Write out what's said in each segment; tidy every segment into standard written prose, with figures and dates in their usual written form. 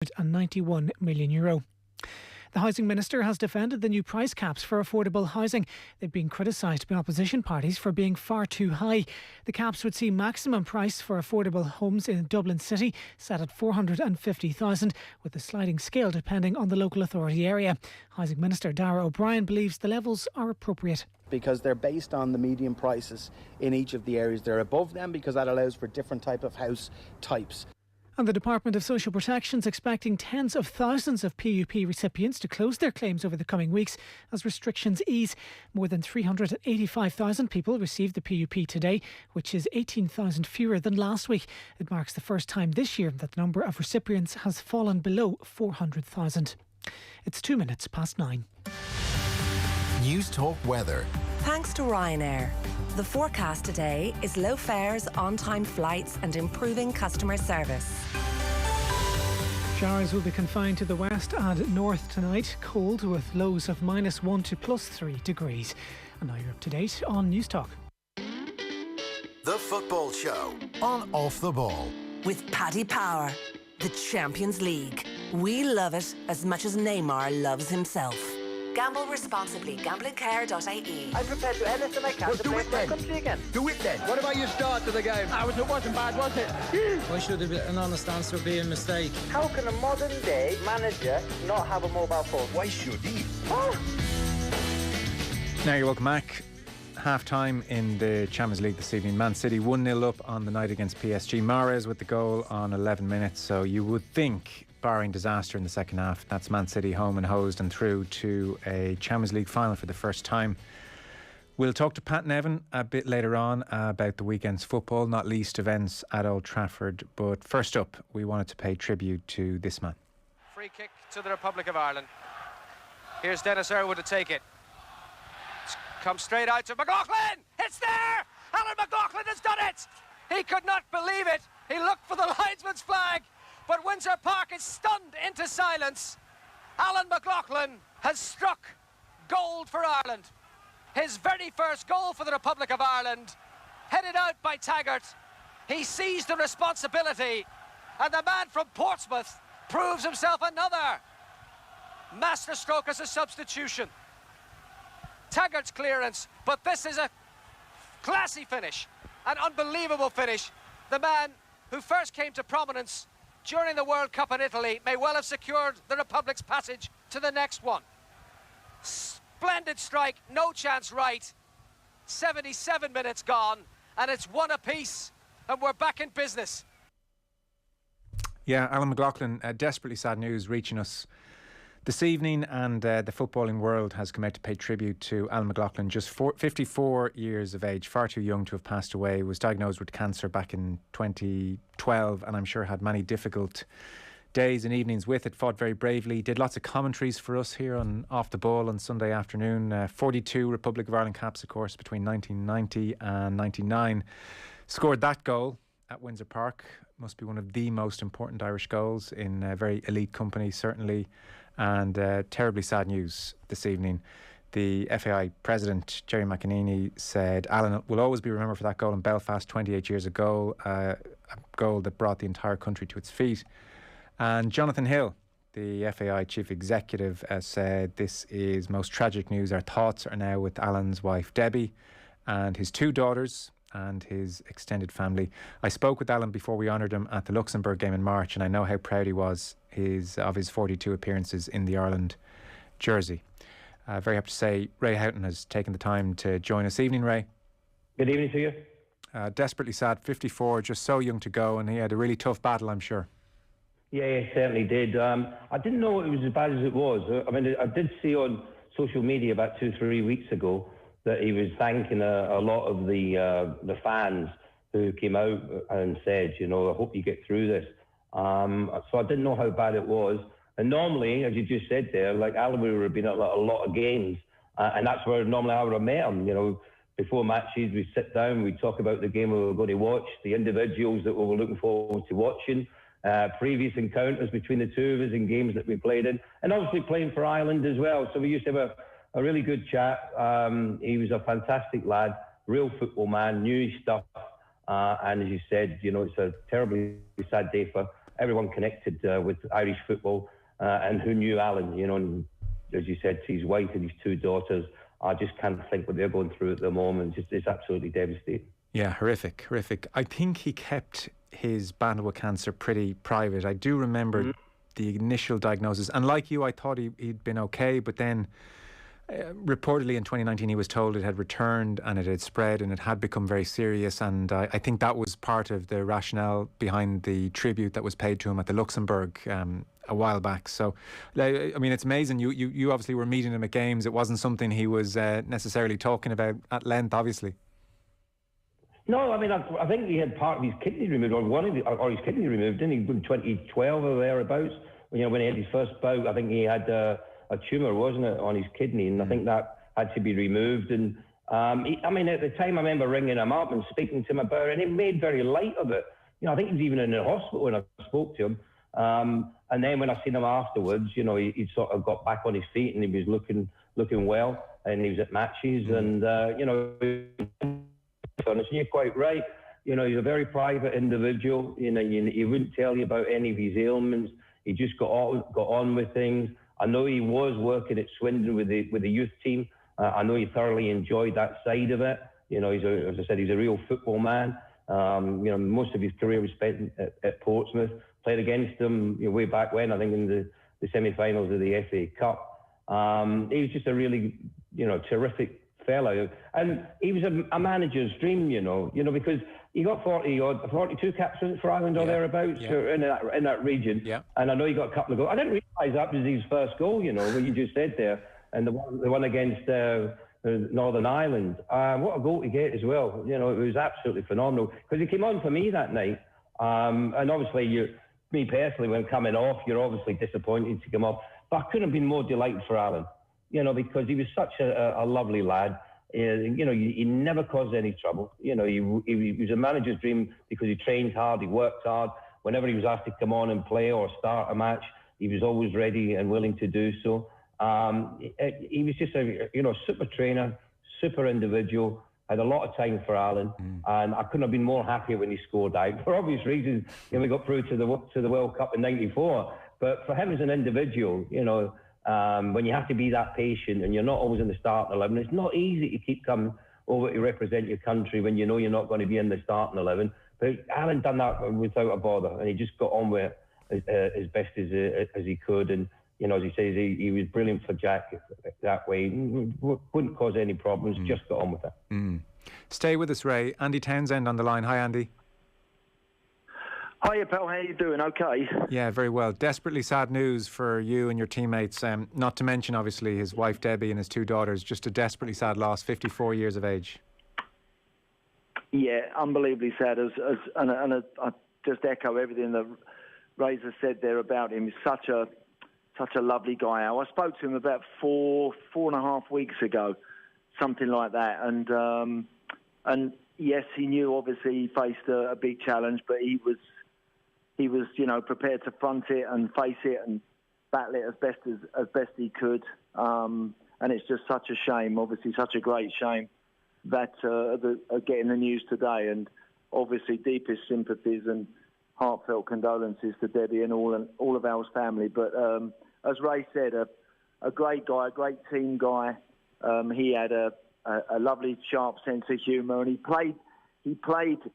€91 million. The Housing Minister has defended the new price caps for affordable housing. They've been criticised by opposition parties for being far too high. The caps would see maximum price for affordable homes in Dublin City set at $450,000, with a sliding scale depending on the local authority area. Housing Minister Darragh O'Brien believes the levels are appropriate. Because they're based on the median prices in each of the areas. They're above them because that allows for different type of house types. And the Department of Social Protection is expecting tens of thousands of PUP recipients to close their claims over the coming weeks as restrictions ease. More than 385,000 people received the PUP today, which is 18,000 fewer than last week. It marks the first time this year that the number of recipients has fallen below 400,000. It's 9:02. News Talk Weather. Thanks to Ryanair. The forecast today is low fares, on-time flights and improving customer service. Showers will be confined to the west and north tonight. Cold with lows of -1 to +3 degrees. And now you're up to date on News Talk. The Football Show on Off the Ball. With Paddy Power, the Champions League. We love it as much as Neymar loves himself. Gamble responsibly. Gamblingcare.ie. I'm prepared to do anything I can to play for my country again. Do it then. What about your start to the game? It wasn't bad, was it? Why should an honest answer be a mistake? How can a modern day manager not have a mobile phone? Why should he? Now you're welcome back. Half time in the Champions League this evening. Man City 1-0 up on the night against PSG. Mahrez with the goal on 11 minutes. So you would think, barring disaster in the second half, that's Man City home and hosed and through to a Champions League final for the first time. We'll talk to Pat Nevin a bit later on about the weekend's football, not least events at Old Trafford. But first up, we wanted to pay tribute to this man. Free kick to the Republic of Ireland. Here's Dennis Irwood to take it. Comes straight out to McLoughlin. It's there. Alan McLoughlin has done it. He could not believe it. He looked for the linesman's flag, but Windsor Park is stunned into silence. Alan McLoughlin has struck gold for Ireland. His very first goal for the Republic of Ireland, headed out by Taggart. He seized the responsibility, and the man from Portsmouth proves himself another masterstroke as a substitution. Taggart's clearance, but this is a classy finish, an unbelievable finish. The man who first came to prominence during the World Cup in Italy may well have secured the Republic's passage to the next one. Splendid strike, no chance right. 77 minutes gone, and it's one apiece, and we're back in business. Yeah, Alan McLoughlin, desperately sad news reaching us this evening, and the footballing world has come out to pay tribute to Alan McLoughlin, just 54 years of age, far too young to have passed away. Was diagnosed with cancer back in 2012, and I'm sure had many difficult days and evenings with it. Fought very bravely, did lots of commentaries for us here on Off the Ball on Sunday afternoon. 42 Republic of Ireland caps, of course, between 1990 and 99. Scored that goal at Windsor Park. Must be one of the most important Irish goals in very elite company, certainly. And terribly sad news this evening. The FAI president, Jerry McEnany, said Alan will always be remembered for that goal in Belfast 28 years ago, a goal that brought the entire country to its feet. And Jonathan Hill, the FAI chief executive, said this is most tragic news. Our thoughts are now with Alan's wife Debbie and his two daughters and his extended family. I spoke with Alan before we honoured him at the Luxembourg game in March, and I know how proud he was of his 42 appearances in the Ireland jersey. Very happy to say Ray Houghton has taken the time to join us. Evening, Ray. Good evening to you. Desperately sad, 54, just so young to go, and he had a really tough battle, I'm sure. Yeah, he certainly did. I didn't know it was as bad as it was. I mean, I did see on social media about 2-3 weeks ago that he was thanking a lot of the fans who came out and said, I hope you get through this. So I didn't know how bad it was. And normally, as you just said there, like Alan would have been at a lot of games, and that's where normally I would have met him. Before matches, we'd sit down, we'd talk about the game we were going to watch, the individuals that we were looking forward to watching, previous encounters between the two of us in games that we played in, and obviously playing for Ireland as well. So we used to have a really good chat. He was a fantastic lad, real football man, knew his stuff. And as you said, it's a terribly sad day for everyone connected with Irish football and who knew Alan, you know, and as you said, to his wife and his 2 daughters. I just can't think what they're going through at the moment. It's absolutely devastating. Yeah, horrific. I think he kept his battle with cancer pretty private. I do remember the initial diagnosis, and like you, I thought he'd been okay, but then reportedly in 2019 he was told it had returned and it had spread and it had become very serious, and I think that was part of the rationale behind the tribute that was paid to him at the Luxembourg a while back. So I mean, it's amazing. You obviously were meeting him at games. It wasn't something he was necessarily talking about at length, obviously. No, I mean, I think he had part of his kidney removed, or his kidney removed, didn't he? In 2012 or thereabouts, you know, when he had his first bout. I think he had a tumour, wasn't it, on his kidney, and I think that had to be removed. And I mean, at the time, I remember ringing him up and speaking to him about it, and he made very light of it. You know, I think he was even in the hospital when I spoke to him. And then when I seen him afterwards, you know, he sort of got back on his feet and he was looking well, and he was at matches, and you know. Honest, you're quite right. You know, he's a very private individual. You know, he wouldn't tell you about any of his ailments. He just got on with things. I know he was working at Swindon with the youth team. I know he thoroughly enjoyed that side of it. You know, as I said, he's a real football man. You know, most of his career was spent at Portsmouth. Played against them, you know, way back when, I think in the semi-finals of the FA Cup. He was just a really, you know, terrific fellow, and he was a manager's dream, you know, because he got 42 caps for Ireland or thereabouts in that region. Yeah. And I know he got a couple of goals. I didn't realise that was his first goal, you know, what you just said there, and the one against Northern Ireland. What a goal to get as well. You know, it was absolutely phenomenal because he came on for me that night, and obviously me personally, when coming off, you're obviously disappointed to come off, but I couldn't have been more delighted for Alan. You know, because he was such a lovely lad. You know, he never caused any trouble. You know, he was a manager's dream because he trained hard, he worked hard. Whenever he was asked to come on and play or start a match, he was always ready and willing to do so. He was just a super trainer, super individual. Had a lot of time for Alan, and I couldn't have been more happy when he scored out. For obvious reasons, you know, we got through to the World Cup in '94. But for him as an individual, you know. When you have to be that patient and you're not always in the starting 11, it's not easy to keep coming over to represent your country when you know you're not going to be in the starting 11. But Alan done that without a bother, and he just got on with it as best as he could. And you know, as he says, he was brilliant for Jack that way. Wouldn't cause any problems. Just got on with it. Stay with us, Ray. Andy Townsend on the line. Hi, Andy. Hiya, pal. How you doing? Okay. Yeah, very well. Desperately sad news for you and your teammates. Not to mention, obviously, his wife Debbie and his 2 daughters. Just a desperately sad loss. 54 years of age. Yeah, unbelievably sad. And I just echo everything that Razor said there about him. He's such a lovely guy. I spoke to him about four and a half weeks ago, something like that. And yes, he knew obviously he faced a big challenge, but he was, you know, prepared to front it and face it and battle it as best he could. And it's just such a shame, obviously such a great shame that getting the news today. And obviously deepest sympathies and heartfelt condolences to Debbie and all of our family. But as Ray said, a great guy, a great team guy. He had a lovely, sharp sense of humour, and he played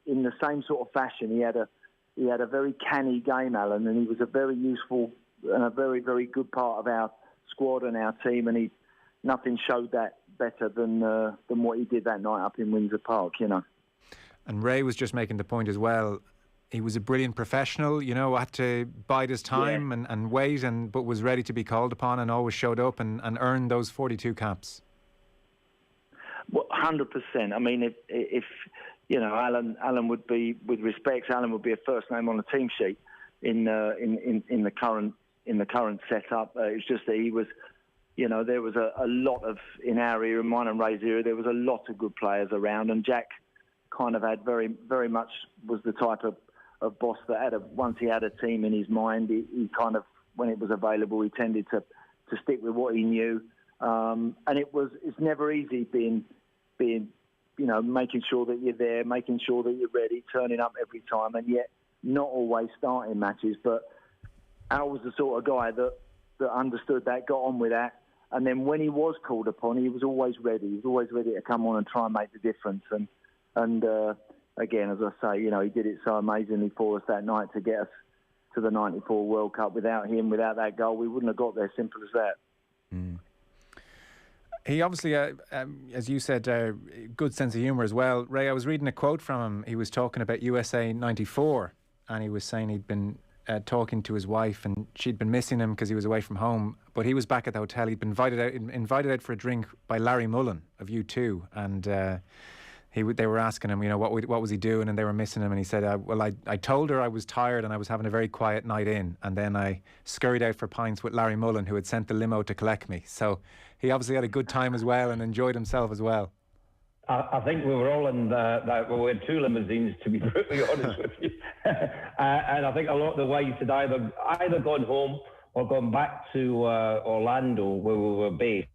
in the same sort of fashion. He had a very canny game, Alan, and he was a very useful and a very, very good part of our squad and our team. And nothing showed that better than what he did that night up in Windsor Park, you know. And Ray was just making the point as well. He was a brilliant professional, you know, had to bide his time and wait, but was ready to be called upon and always showed up and earned those 42 caps. Well, 100%. I mean, if you know, Alan would be, with respect, Alan would be a first name on the team sheet in the current setup. It's just that he was, you know, there was a lot of, in our era, mine and Ray's era, there was a lot of good players around, and Jack kind of had very, very much was the type of boss that once he had a team in his mind, he kind of, when it was available, he tended to stick with what he knew. And it's never easy being, you know, making sure that you're there, making sure that you're ready, turning up every time, and yet not always starting matches, but Al was the sort of guy that understood that, got on with that, and then when he was called upon, he was always ready. He was always ready to come on and try and make the difference. And again, as I say, he did it so amazingly for us that night to get us to the '94 World Cup. Without him, without that goal, we wouldn't have got there. Simple as that. Mm. He obviously, as you said, good sense of humour as well. Ray, I was reading a quote from him. He was talking about USA '94, and he was saying he'd been talking to his wife, and she'd been missing him because he was away from home. But he was back at the hotel. He'd been invited out for a drink by Larry Mullen of U2, and they were asking him, what was he doing, and they were missing him. And he said, I told her I was tired and I was having a very quiet night in, and then I scurried out for pints with Larry Mullen, who had sent the limo to collect me. So he obviously had a good time as well and enjoyed himself as well. I think we were all in we had 2 limousines, to be brutally honest with you. And I think a lot of the wives had either gone home or gone back to Orlando, where we were based.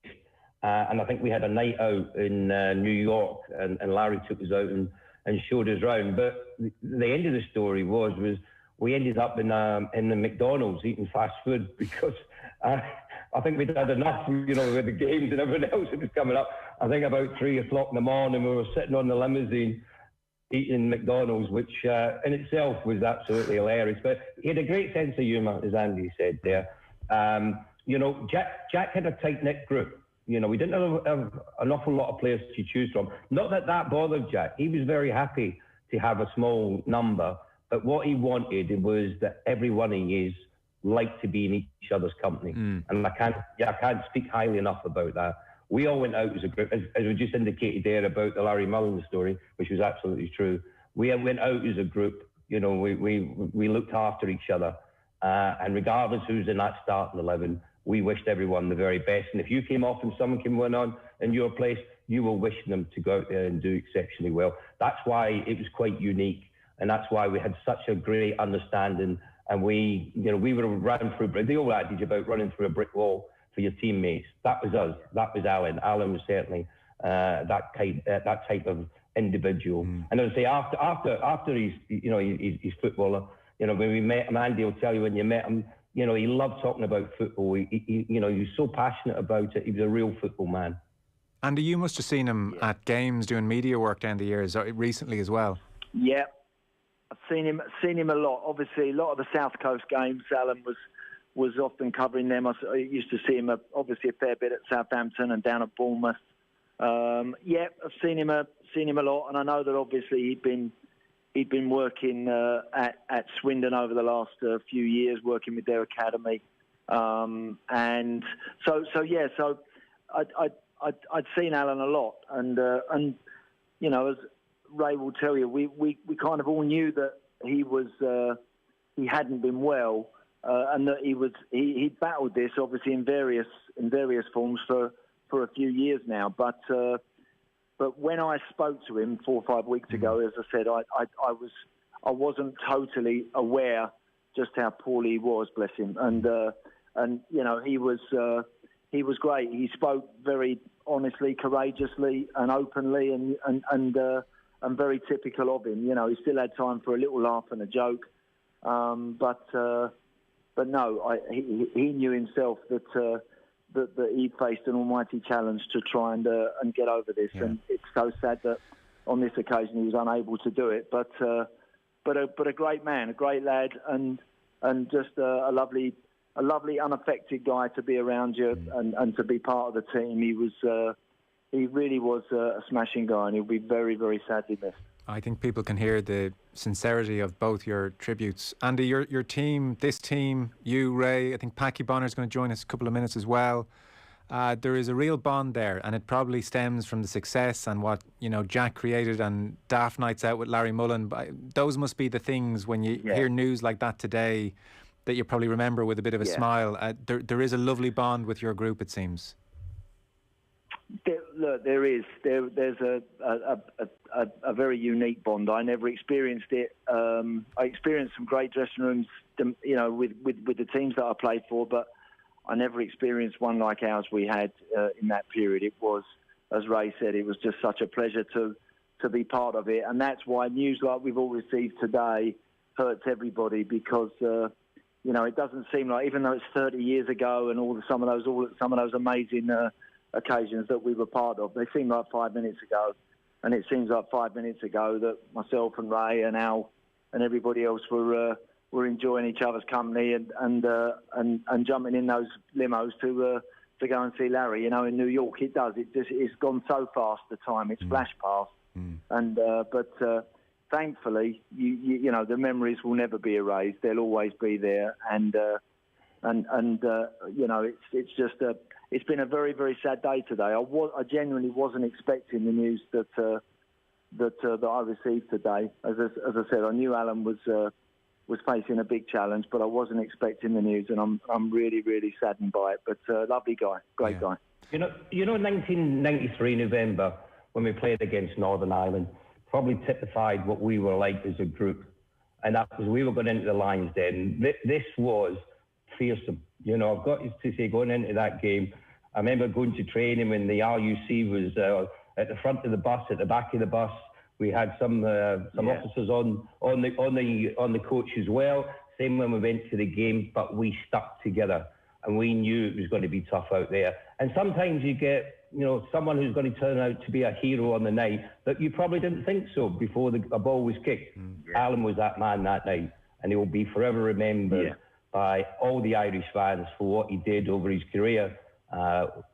And I think we had a night out in New York, and Larry took us out and showed us around. But the end of the story was we ended up in the McDonald's eating fast food because I think we'd had enough, with the games and everything else that was coming up. I think about 3 o'clock in the morning, we were sitting on the limousine eating McDonald's, which in itself was absolutely hilarious. But he had a great sense of humour, as Andy said there. Jack had a tight-knit group. We didn't have an awful lot of players to choose from. Not that bothered Jack. He was very happy to have a small number, but what he wanted was that every one of his liked to be in each other's company. And I can't speak highly enough about that. We all went out as a group, as we just indicated there about the Larry Mullen story, which was absolutely true. We went out as a group. We looked after each other, and regardless who's in that starting 11, we wished everyone the very best. And if you came off and someone came on in your place, you were wishing them to go out there and do exceptionally well. That's why it was quite unique, and that's why we had such a great understanding. And we were running through the old adage about running through a brick wall for your teammates. That was us. That was Alan. Alan was certainly that type of individual. And as I say, after he's footballer, when we met him, Andy will tell you when you met him, he loved talking about football. He was so passionate about it. He was a real football man. Andy, you must have seen him at games doing media work down the years recently as well. Yeah. I've seen him a lot. Obviously, a lot of the South Coast games, Alan was often covering them. I used to see him obviously a fair bit at Southampton and down at Bournemouth. I've seen him a lot, and I know that obviously he'd been working at Swindon over the last few years, working with their academy, and so I'd seen Alan a lot, and as Ray will tell you, we kind of all knew that he hadn't been well, and that he'd battled this obviously in various forms for a few years now. But when I spoke to him 4 or 5 weeks ago, as I said, I wasn't totally aware just how poorly he was, bless him, and he was great. He spoke very honestly, courageously, and openly, and very typical of him. He still had time for a little laugh and a joke, but no, he knew himself that he faced an almighty challenge to try and get over this, and it's so sad that on this occasion he was unable to do it. But a great man, a great lad, and just a lovely unaffected guy to be around you and to be part of the team. He really was a smashing guy, and he'll be very, very sadly missed. I think people can hear the sincerity of both your tributes. Andy, your team, this team, you, Ray, I think Packie Bonner is going to join us a couple of minutes as well. There is a real bond there, and it probably stems from the success and what Jack created and daft nights out with Larry Mullen. Those must be the things when you hear news like that today that you probably remember with a bit of a smile. There is a lovely bond with your group, it seems. There is. There's a very unique bond. I never experienced it. I experienced some great dressing rooms, with the teams that I played for, but I never experienced one like ours we had in that period. It was, as Ray said, it was just such a pleasure to be part of it, and that's why news like we've all received today hurts everybody because it doesn't seem like, even though it's 30 years ago and some of those amazing occasions that we were part of, they seem like 5 minutes ago, and it seems like 5 minutes ago that myself and Ray and Al and everybody else were enjoying each other's company and jumping in those limos to go and see Larry. In New York, it's gone so fast. The time it's flashed past, but thankfully, the memories will never be erased. They'll always be there, it's been a very, very sad day today. I genuinely wasn't expecting the news that I received today. As I said, I knew Alan was facing a big challenge, but I wasn't expecting the news, and I'm really, really saddened by it. But lovely guy, great guy. 1993 November, when we played against Northern Ireland, probably typified what we were like as a group. And that was, we were going into the Lions Den. This was fearsome. I've got to say, going into that game, I remember going to training when the RUC was at the front of the bus, at the back of the bus. We had some officers on the coach as well. Same when we went to the game, but we stuck together, and we knew it was going to be tough out there. And sometimes you get someone who's going to turn out to be a hero on the night that you probably didn't think so before a ball was kicked. Alan was that man that night, and he will be forever remembered by all the Irish fans for what he did over his career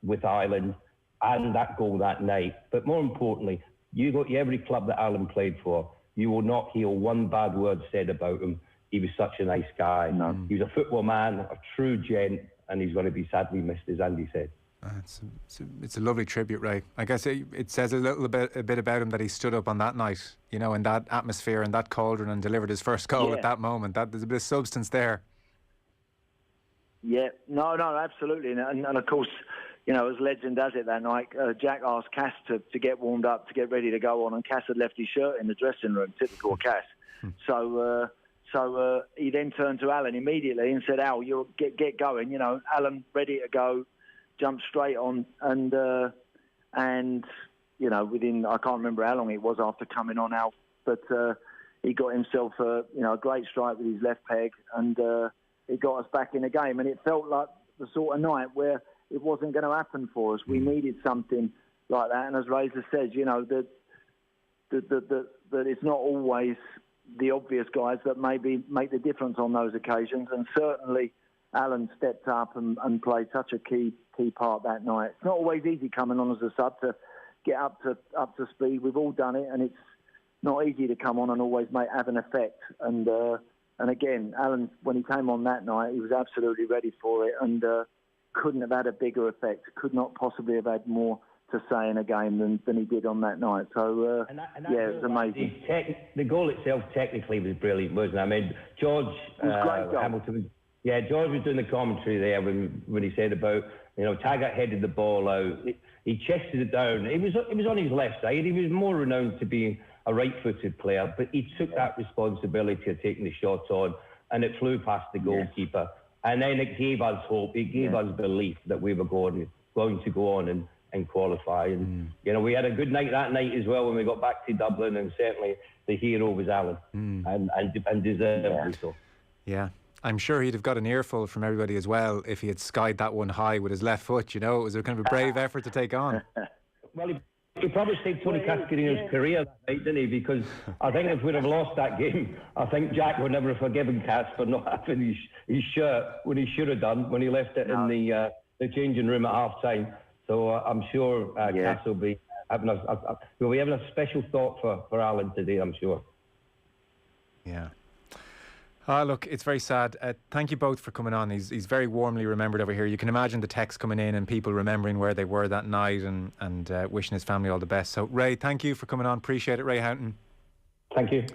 with Ireland and that goal that night. But more importantly, you go to every club that Alan played for, you will not hear one bad word said about him. He was such a nice guy. He was a football man, a true gent, and he's going to be sadly missed, as Andy said. It's a lovely tribute, Ray. I guess it says a bit about him that he stood up on that night, in that atmosphere and that cauldron, and delivered his first goal at that moment. There's a bit of substance there. Yeah, no, absolutely, and of course, as legend has it that night, Jack asked Cass to get warmed up, to get ready to go on, and Cass had left his shirt in the dressing room, typical Cass. So he then turned to Alan immediately and said, "Al, you get going." Alan ready to go, jumped straight on, and within, I can't remember how long it was after coming on, Al, but he got himself a great strike with his left peg, and it got us back in the game. And it felt like the sort of night where it wasn't going to happen for us. We needed something like that. And as Razor says, that it's not always the obvious guys that maybe make the difference on those occasions. And certainly Alan stepped up and played such a key part that night. It's not always easy coming on as a sub to get up to speed. We've all done it, and it's not easy to come on and always have an effect. And again, Alan, when he came on that night, he was absolutely ready for it, and couldn't have had a bigger effect, could not possibly have had more to say in a game than he did on that night. So, it was amazing. The goal itself technically was brilliant, wasn't it? I mean, George Hamilton, George was doing the commentary there when he said about, Taggart headed the ball out. He chested it down. It was on his left side. He was more renowned to be a right-footed player, but he took that responsibility of taking the shot on, and it flew past the goalkeeper. And then it gave us hope. It gave us belief that we were going to go on and qualify. And we had a good night that night as well when we got back to Dublin, and certainly the hero was Alan, and deservedly so. Yeah. I'm sure he'd have got an earful from everybody as well if he had skied that one high with his left foot. It was a kind of a brave effort to take on. Well, he probably saved Tony Cascarino's career that night, didn't he? Because I think if we'd have lost that game, I think Jack would never have forgiven Cass for not having his shirt when he should have done, when he left it in the changing room at half-time. So I'm sure Cass will be having a special thought for Alan today, I'm sure. Yeah. Look, it's very sad. Thank you both for coming on. He's very warmly remembered over here. You can imagine the texts coming in and people remembering where they were that night and wishing his family all the best. So, Ray, thank you for coming on. Appreciate it, Ray Houghton. Thank you.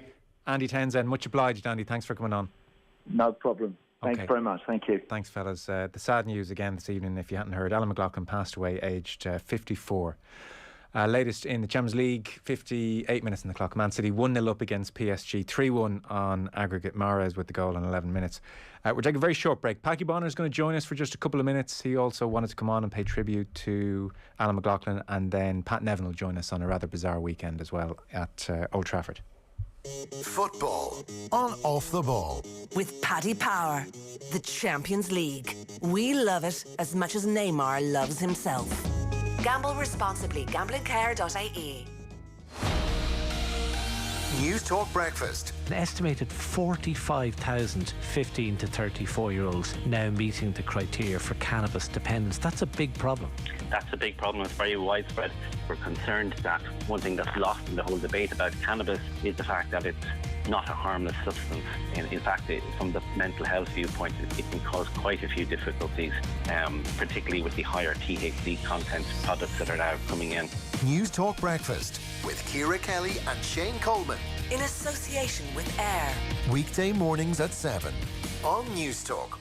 Andy Townsend, much obliged, Andy. Thanks for coming on. No problem. Thanks very much. Thank you. Thanks, fellas. The sad news again this evening, if you hadn't heard, Alan McLoughlin passed away aged 54. Latest in the Champions League, 58 minutes on the clock. Man City 1-0 up against PSG, 3-1 on aggregate. Mahrez with the goal in 11 minutes. We're taking a very short break. Packie Bonner is going to join us for just a couple of minutes. He also wanted to come on and pay tribute to Alan McLoughlin, and then Pat Nevin will join us on a rather bizarre weekend as well at Old Trafford. Football on Off the Ball. With Paddy Power, the Champions League. We love it as much as Neymar loves himself. Gamble responsibly. Gamblingcare.ie. News Talk Breakfast. An estimated 45,000 15 to 34-year-olds now meeting the criteria for cannabis dependence. That's a big problem. That's a big problem. It's very widespread. We're concerned that one thing that's lost in the whole debate about cannabis is the fact that it's not a harmless substance. In fact, from the mental health viewpoint, it can cause quite a few difficulties, particularly with the higher THC content products that are now coming in. News Talk Breakfast with Ciara Kelly and Shane Coleman. In association with AIR. Weekday mornings at 7 on News Talk.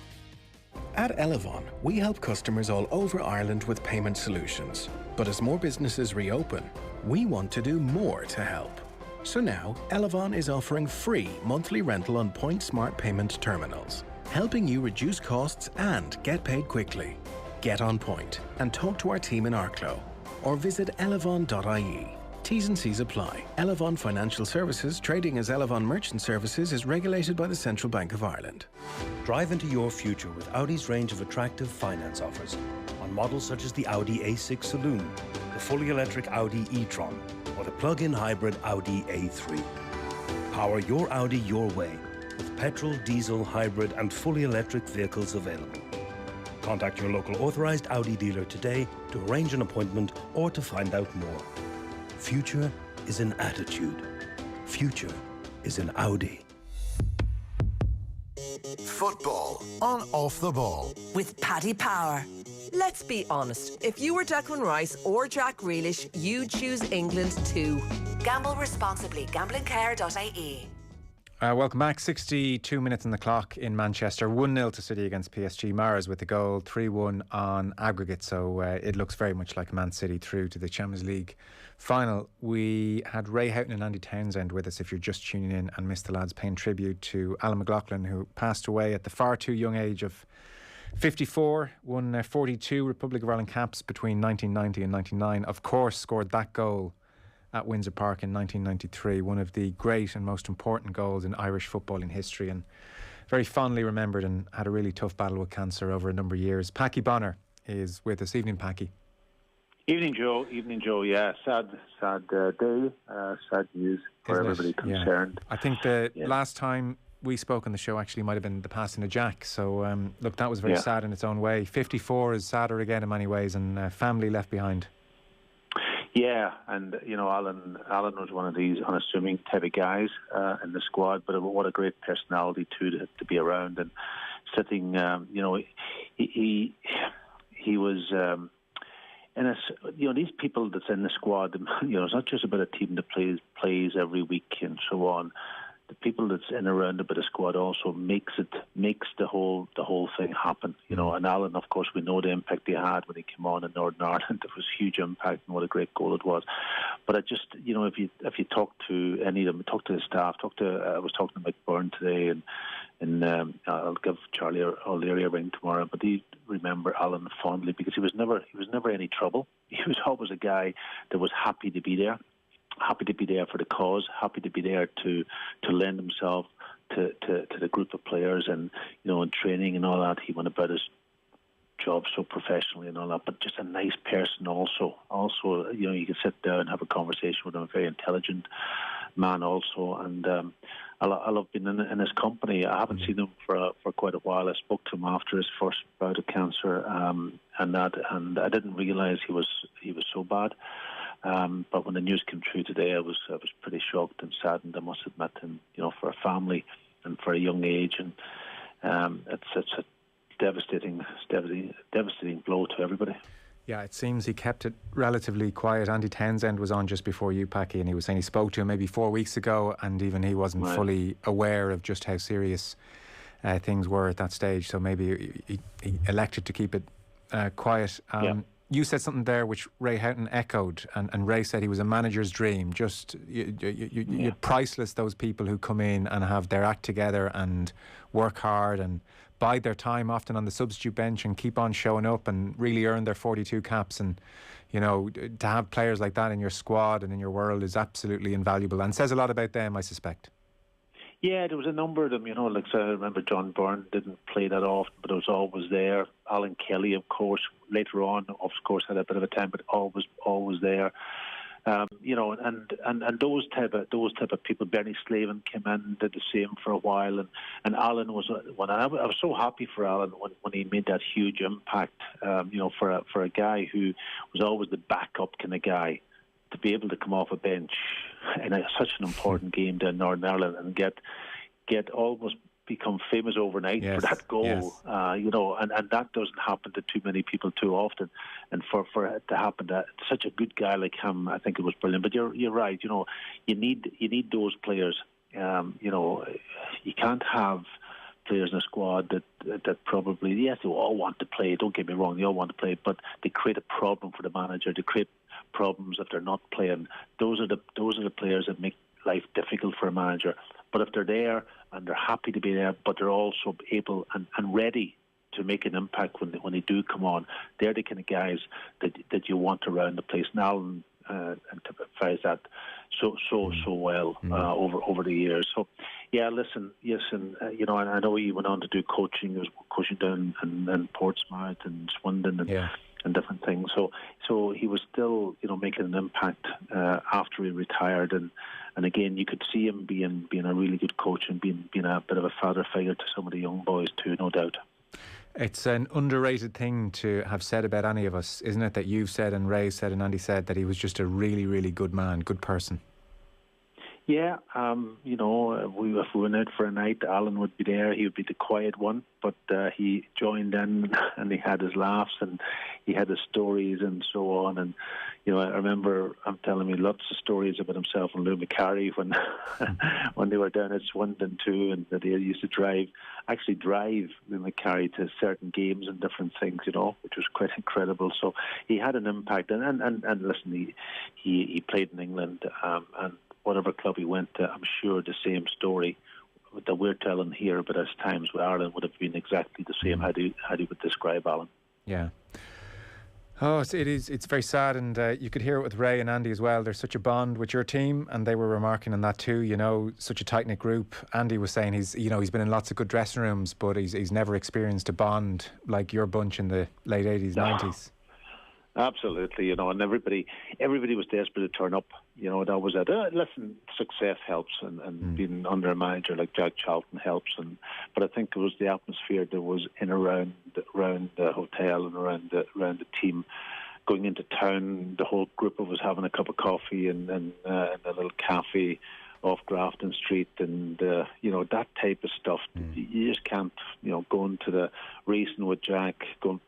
At Elevon, we help customers all over Ireland with payment solutions. But as more businesses reopen, we want to do more to help. So now, Elevon is offering free monthly rental on Point Smart Payment terminals, helping you reduce costs and get paid quickly. Get on Point and talk to our team in Arklow, or visit elevon.ie. T's and C's apply. Elevon Financial Services, trading as Elevon Merchant Services, is regulated by the Central Bank of Ireland. Drive into your future with Audi's range of attractive finance offers on models such as the Audi A6 Saloon, the fully electric Audi e-tron, or the plug-in hybrid Audi A3. Power your Audi your way with petrol, diesel, hybrid and fully electric vehicles available. Contact your local authorised Audi dealer today to arrange an appointment or to find out more. Future is an attitude. Future is an Audi. Football on Off the Ball. With Paddy Power. Let's be honest, if you were Declan Rice or Jack Grealish, you'd choose England too. Gamble responsibly. Gamblingcare.ie. Welcome back. 62 minutes on the clock in Manchester. 1-0 to City against PSG. Mahrez with the goal. 3-1 on aggregate. So it looks very much like Man City through to the Champions League final. We had Ray Houghton and Andy Townsend with us, if you're just tuning in and missed the lads, paying tribute to Alan McLoughlin, who passed away at the far too young age of 54, won 42 Republic of Ireland caps between 1990 and 99. Of course, scored that goal at Windsor Park in 1993, one of the great and most important goals in Irish footballing history, and very fondly remembered, and had a really tough battle with cancer over a number of years. Packie Bonner is with us. Evening, Packie. Evening, Joe. Evening, Joe. Yeah, sad day, sad news for everybody concerned. Yeah. I think the last time we spoke on the show actually might have been the passing of Jack. So, look, that was very sad in its own way. 54 is sadder again in many ways, and family left behind. Yeah, and you know, Alan was one of these unassuming type of guys in the squad, but what a great personality too to be around and sitting. You know, he was. These people that's in the squad, you know, it's not just about a team that plays every week and so on. The people that's in and around about the squad also makes the whole thing happen, you know. And Alan, of course, we know the impact he had when he came on in Northern Ireland. There was huge impact, and what a great goal it was. But I just, you know, if you talk to any of them, talk to the staff, I was talking to Mick Byrne today, and I'll give Charlie O'Leary a ring tomorrow. But he remember Alan fondly because he was never any trouble. He was always a guy that was happy to be there. Happy to be there for the cause, happy to be there to lend himself to the group of players, and you know, in training and all that. He went about his job so professionally and all that, but just a nice person also. Also, you know, you can sit down and have a conversation with him, a very intelligent man also, and I love being in his company. I haven't seen him for quite a while. I spoke to him after his first bout of cancer, and I didn't realise he was so bad. But when the news came through today, I was pretty shocked and saddened, I must admit. And you know, for a family and for a young age, and it's a devastating blow to everybody. Yeah, it seems he kept it relatively quiet. Andy Townsend was on just before you, Packie, and he was saying he spoke to him maybe 4 weeks ago, and even he wasn't fully aware of just how serious things were at that stage. So maybe he elected to keep it quiet. You said something there which Ray Houghton echoed, and Ray said he was a manager's dream. Just you're priceless, those people who come in and have their act together and work hard and bide their time often on the substitute bench and keep on showing up and really earn their 42 caps. And, you know, to have players like that in your squad and in your world is absolutely invaluable and says a lot about them, I suspect. Yeah, there was a number of them, you know, like so I remember John Byrne didn't play that often, but it was always there. Alan Kelly, of course, later on, of course, had a bit of a time, but always there. You know, and those type of people. Bernie Slavin came in, did the same for a while, and Alan was when I was so happy for Alan when he made that huge impact. You know, for a guy who was always the backup kind of guy, to be able to come off a bench in such an important game down Northern Ireland and get almost become famous overnight for that goal. Yes. You know, and that doesn't happen to too many people too often. And for it to happen to such a good guy like him, I think it was brilliant. But you're right. You know, you need those players. You know, you can't have players in a squad that probably, yes, they all want to play. Don't get me wrong, they all want to play, but they create a problem for the manager. They create problems if they're not playing. Those are the players that make life difficult for a manager. But if they're there and they're happy to be there, but they're also able and ready to make an impact when they do come on, they're the kind of guys that you want around the place. And Alan typifies that so well over the years. So yeah, listen, you know, and I know he went on to do coaching. He was coaching down in Portsmouth and Swindon and different things. So he was still, you know, making an impact after he retired, and again you could see him being a really good coach and being a bit of a father figure to some of the young boys too, no doubt. It's an underrated thing to have said about any of us, isn't it? That you've said and Ray said and Andy said, that he was just a really, really good man, good person. Yeah, you know, if we went out for a night, Alan would be there. He would be the quiet one, but he joined in and he had his laughs and he had his stories and so on. And, you know, I remember him telling me lots of stories about himself and Lou McCarry when they were down at Swindon too, and that he used to drive Lou McCarry to certain games and different things, you know, which was quite incredible. So he had an impact. And listen, he played in England and whatever club he went to, I'm sure the same story that we're telling here, but as times with Ireland would have been exactly the same. How do you would describe Alan? Yeah. Oh, it's very sad, and you could hear it with Ray and Andy as well. There's such a bond with your team, and they were remarking on that too. You know, such a tight knit group. Andy was saying he's been in lots of good dressing rooms, but he's never experienced a bond like your bunch in the late 80s, 90s. Absolutely, you know, and everybody was desperate to turn up. You know, that was it. Listen, success helps, and being under a manager like Jack Charlton helps. But I think it was the atmosphere that was in around the hotel and around the team. Going into town, the whole group of us having a cup of coffee and a little cafe off Grafton Street, and you know, that type of stuff. You just can't, you know, going to the racing with Jack, going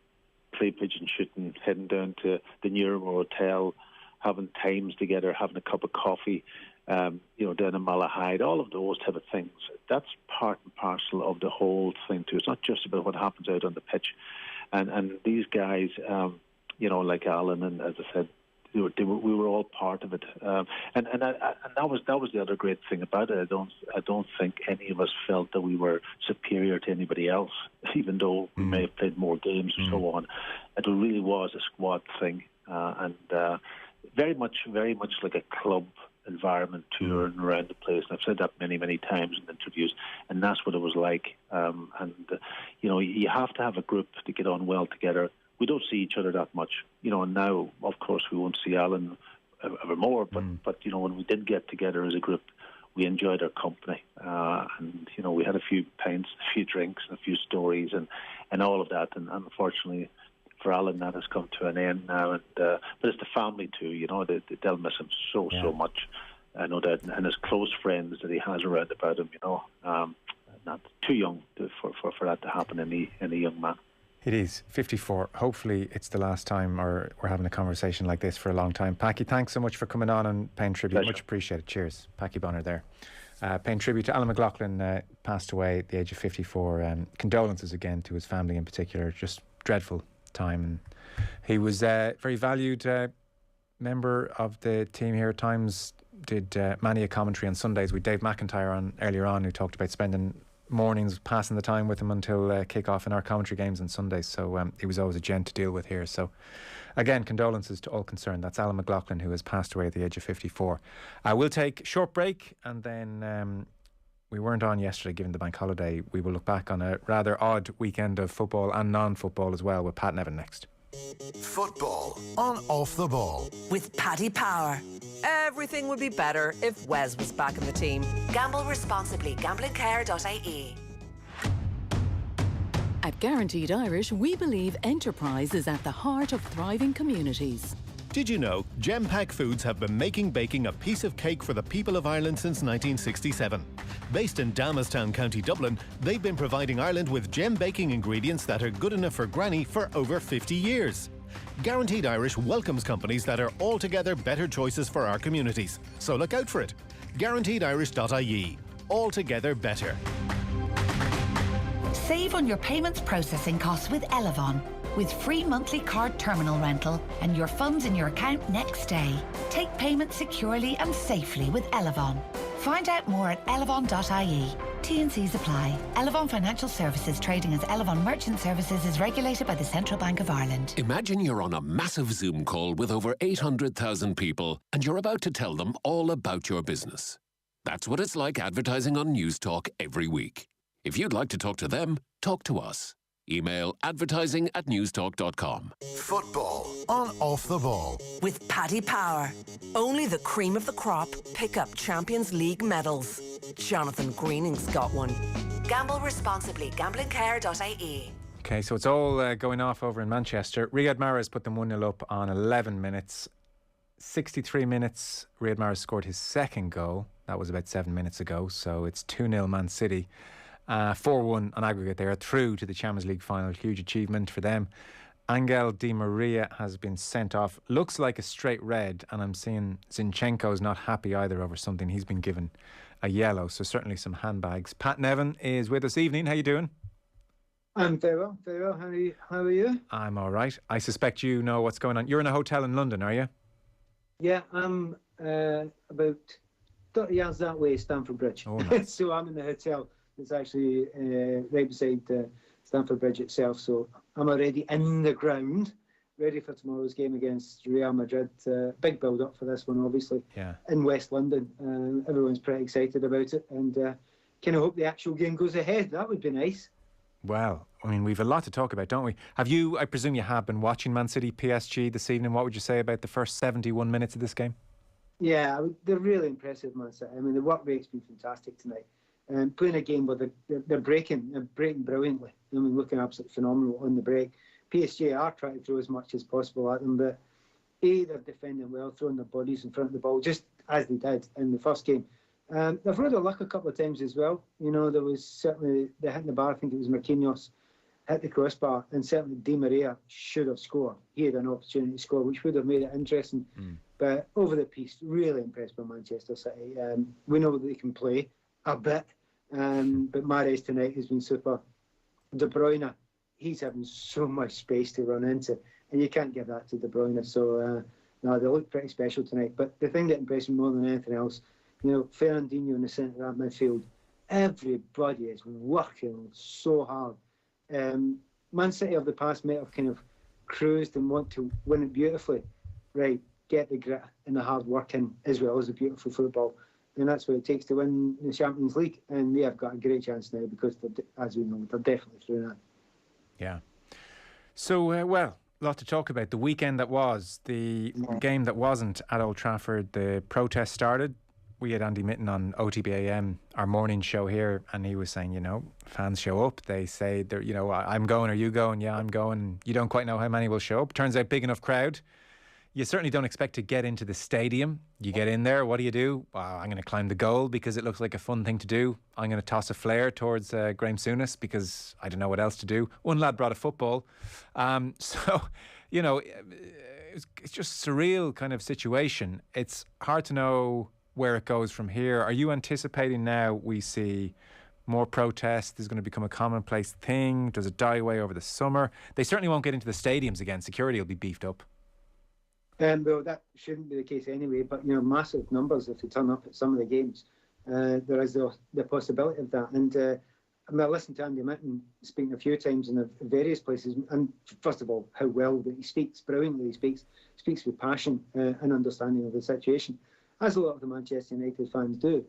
play pigeon shooting, heading down to the Newham Hotel, having times together, having a cup of coffee, you know, down in Malahide, all of those type of things. That's part and parcel of the whole thing too. It's not just about what happens out on the pitch. And these guys, you know, like Alan, and as I said, we were all part of it. And that was the other great thing about it. I don't think any of us felt that we were superior to anybody else, even though we may have played more games and so on. It really was a squad thing, and very much like a club environment touring around the place. And I've said that many times in interviews, and that's what it was like. And you know, you have to have a group to get on well together. We don't see each other that much, you know, and now, of course, we won't see Alan ever more, but you know, when we did get together as a group, we enjoyed our company, and you know, we had a few pints, a few drinks, and a few stories, and all of that. And unfortunately for Alan, that has come to an end now. And but it's the family too, you know, they'll miss him so much. I know that, and his close friends that he has around about him, you know, not too young for that to happen in a young man. It is 54. Hopefully it's the last time we're having a conversation like this for a long time. Packie, thanks so much for coming on and paying tribute. Pleasure. Much appreciated. Cheers. Packie Bonner there. Paying tribute to Alan McLoughlin, passed away at the age of 54. Condolences again to his family in particular. Just dreadful time. And he was a very valued member of the team here at times. Did many a commentary on Sundays with Dave McIntyre on earlier on, who talked about spending mornings passing the time with him until kick-off in our commentary games on Sundays. So he was always a gent to deal with here. So again, condolences to all concerned. That's Alan McLoughlin, who has passed away at the age of 54. We'll take a short break, and then we weren't on yesterday given the bank holiday. We will look back on a rather odd weekend of football and non-football as well with Pat Nevin next. Football on Off the Ball. With Paddy Power. Everything would be better if Wes was back in the team. Gamble responsibly. Gamblingcare.ie. At Guaranteed Irish, we believe enterprise is at the heart of thriving communities. Did you know Gempack Foods have been making baking a piece of cake for the people of Ireland since 1967? Based in Damastown, County Dublin, they've been providing Ireland with gem baking ingredients that are good enough for Granny for over 50 years. Guaranteed Irish welcomes companies that are altogether better choices for our communities. So look out for it. GuaranteedIrish.ie. Altogether better. Save on your payments processing costs with Elevon. With free monthly card terminal rental and your funds in your account next day. Take payments securely and safely with Elevon. Find out more at elevon.ie. T&Cs apply. Elevon Financial Services, trading as Elevon Merchant Services, is regulated by the Central Bank of Ireland. Imagine you're on a massive Zoom call with over 800,000 people and you're about to tell them all about your business. That's what it's like advertising on News Talk every week. If you'd like to talk to them, talk to us. Email advertising@newstalk.com. Football on Off the Ball. With Paddy Power. Only the cream of the crop pick up Champions League medals. Jonathan Greening's got one. Gamble responsibly. Gamblingcare.ie. Okay, so it's all going off over in Manchester. Riyad Mahrez put them 1-0 up on 11 minutes. 63 minutes, Riyad Mahrez scored his second goal. That was about 7 minutes ago. So it's 2-0 Man City. 4-1 on aggregate there, through to the Champions League final. Huge achievement for them. Angel Di Maria has been sent off. Looks like a straight red, and I'm seeing Zinchenko's not happy either over something. He's been given a yellow, so certainly some handbags. Pat Nevin is with us. Evening, how you doing? I'm very well. How are you? I'm all right. I suspect you know what's going on. You're in a hotel in London, are you? Yeah, I'm about 30 yards that way, Stamford Bridge. Oh, nice. So I'm in the hotel. It's actually right beside Stamford Bridge itself. So I'm already in the ground, ready for tomorrow's game against Real Madrid. Big build-up for this one, obviously. Yeah. In West London. Everyone's pretty excited about it. And kind of hope the actual game goes ahead. That would be nice. Well, I mean, we've a lot to talk about, don't we? Have you, I presume you have been watching Man City PSG this evening. What would you say about the first 71 minutes of this game? Yeah, they're really impressive, Man City. I mean, the work rate's been fantastic tonight. Playing a game where they're breaking brilliantly. I mean, looking absolutely phenomenal on the break. PSG are trying to throw as much as possible at them, but they're defending well, throwing their bodies in front of the ball, just as they did in the first game. They've rode their luck a couple of times as well. You know, there was certainly, they hit the bar, I think it was Marquinhos, hit the crossbar, and certainly Di Maria should have scored. He had an opportunity to score, which would have made it interesting. But over the piece, really impressed by Manchester City. We know that they can play a bit, but Mahrez tonight has been super. De Bruyne, he's having so much space to run into, and you can't give that to De Bruyne. So, no, they look pretty special tonight. But the thing that impressed me more than anything else, you know, Fernandinho in the centre of that midfield, everybody is working so hard. Man City of the past might have kind of cruised and want to win it beautifully. Right, get the grit and the hard work in, as well as the beautiful football. And that's what it takes to win the Champions League. And they have got a great chance now because, as we know, they're definitely through that. Yeah. So, well, a lot to talk about. The weekend that was, the game that wasn't at Old Trafford, the protest started. We had Andy Mitten on OTB AM, our morning show here, and he was saying, you know, fans show up. They say, they're, you know, I'm going, are you going? Yeah, I'm going. You don't quite know how many will show up. Turns out big enough crowd. You certainly don't expect to get into the stadium. You get in there, what do? I'm going to climb the goal because it looks like a fun thing to do. I'm going to toss a flare towards Graham Souness because I don't know what else to do. One lad brought a football. So, you know, it's just a surreal kind of situation. It's hard to know where it goes from here. Are you anticipating now we see more protests? There's going to become a commonplace thing? Does it die away over the summer? They certainly won't get into the stadiums again. Security will be beefed up. Well, that shouldn't be the case anyway, but, you know, massive numbers if they turn up at some of the games. There is the possibility of that. And I mean, I listened to Andy Mitten speaking a few times in various places, and first of all, how well that he speaks, brilliantly he speaks with passion and understanding of the situation, as a lot of the Manchester United fans do.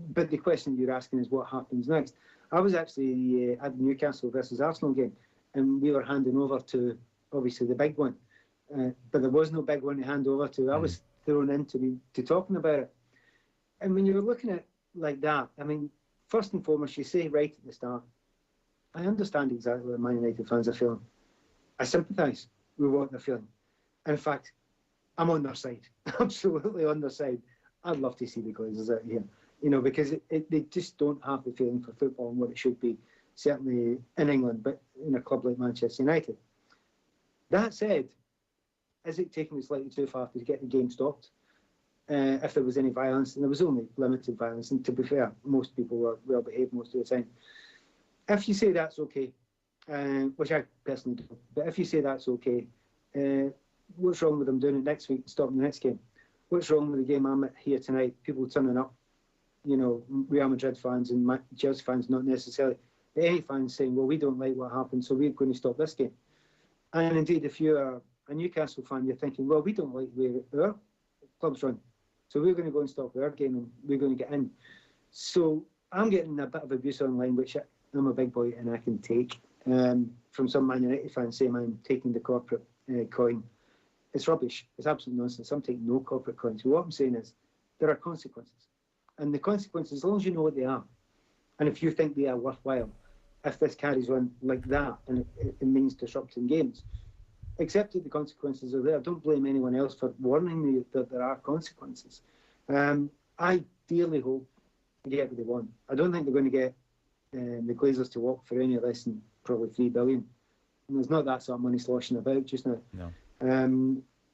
But the question you're asking is what happens next. I was actually at the Newcastle versus Arsenal game, and we were handing over to, obviously, the big one. But there was no big one to hand over to. I was thrown into talking about it. And when you're looking at it like that, I mean, first and foremost, you say right at the start, I understand exactly what Man United fans are feeling. I sympathise with what they're feeling. In fact, I'm on their side, absolutely on their side. I'd love to see the Glazers out here, you know, because they just don't have the feeling for football and what it should be, certainly in England, but in a club like Manchester United. That said, is it taking it slightly too far to get the game stopped? If there was any violence, and there was only limited violence, and to be fair, most people were well behaved most of the time. If you say that's okay, which I personally do, but if you say that's okay, what's wrong with them doing it next week and stopping the next game? What's wrong with the game I'm at here tonight? People turning up, you know, Real Madrid fans and Chelsea fans, not necessarily, but any fans saying, well, we don't like what happened, so we're going to stop this game. And indeed, if you're a Newcastle fan, you're thinking, well, we don't like the way our club's run, so we're going to go and stop our game and we're going to get in. So I'm getting a bit of abuse online, which I'm a big boy and I can take, from some Man United fans saying I'm taking the corporate coin. It's rubbish. It's absolute nonsense. I'm taking no corporate coins. So what I'm saying is there are consequences. And the consequences, as long as you know what they are, and if you think they are worthwhile, if this carries on like that and it means disrupting games, accept that the consequences are there. Don't blame anyone else for warning me that there are consequences. I dearly hope they get what they want. I don't think they're going to get the Glazers to walk for any less than probably $3 billion. And there's not that sort of money sloshing about just now. No.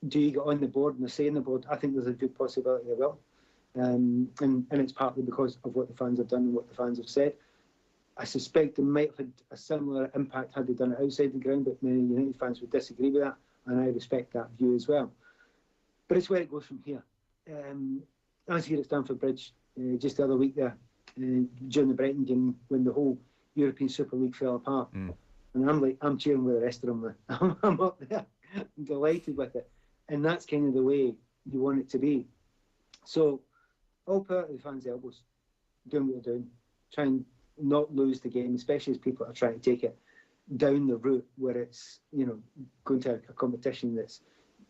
Do you get on the board and they say on the board? I think there's a good possibility they will. And it's partly because of what the fans have done and what the fans have said. I suspect they might have had a similar impact had they done it outside the ground, but many United fans would disagree with that, and I respect that view as well. But it's where it goes from here. I was here at Stamford Bridge just the other week there, during the Brighton game when the whole European Super League fell apart. And I'm cheering with the rest of them. I'm up there. I'm delighted with it. And that's kind of the way you want it to be. So, all power to the fans' elbows, doing what they're doing, try and not lose the game, especially as people are trying to take it down the route where it's, you know, going to a competition that's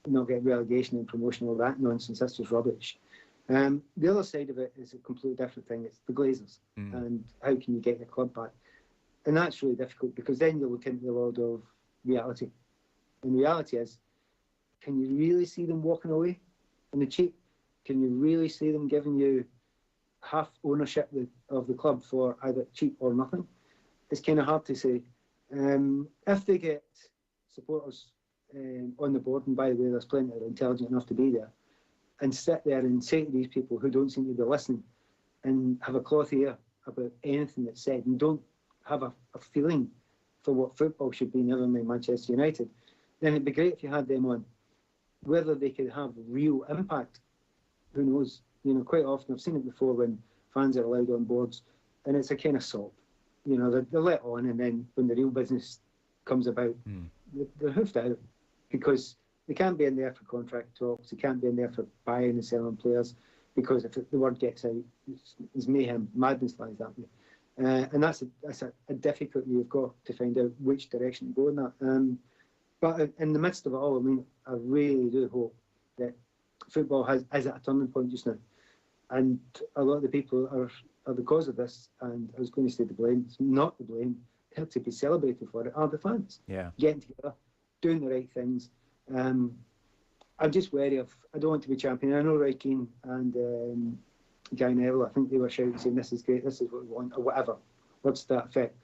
not getting relegation and promotion, all that nonsense. That's just rubbish. The other side of it is a completely different thing. It's the Glazers and how can you get the club back? And that's really difficult because then you look into the world of reality. And reality is, can you really see them walking away on the cheap? Can you really see them giving you half ownership of the club for either cheap or nothing? It's kind of hard to say. If they get supporters on the board, and by the way, there's plenty that are intelligent enough to be there, and sit there and say to these people who don't seem to be listening and have a cloth ear about anything that's said and don't have a feeling for what football should be, never mind Manchester United, then it'd be great if you had them on. Whether they could have real impact, who knows? You know, quite often I've seen it before when fans are allowed on boards and it's a kind of sop. You know, they're let on, and then when the real business comes about, they're hoofed out because they can't be in there for contract talks, they can't be in there for buying and selling players, because if the word gets out, it's mayhem, madness lies that way. And that's a difficulty you've got to find out which direction to go in that. But in the midst of it all, I mean, I really do hope that football is at a turning point just now. And a lot of the people are the cause of this, and I was going to say the blame. It's not the blame. They're to be celebrated for it are the fans. Yeah. Getting together, doing the right things. I'm just wary of, I don't want to be champion. I know Roy Keane and Guy Neville, I think they were shouting saying this is great, this is what we want, or whatever. What's that effect?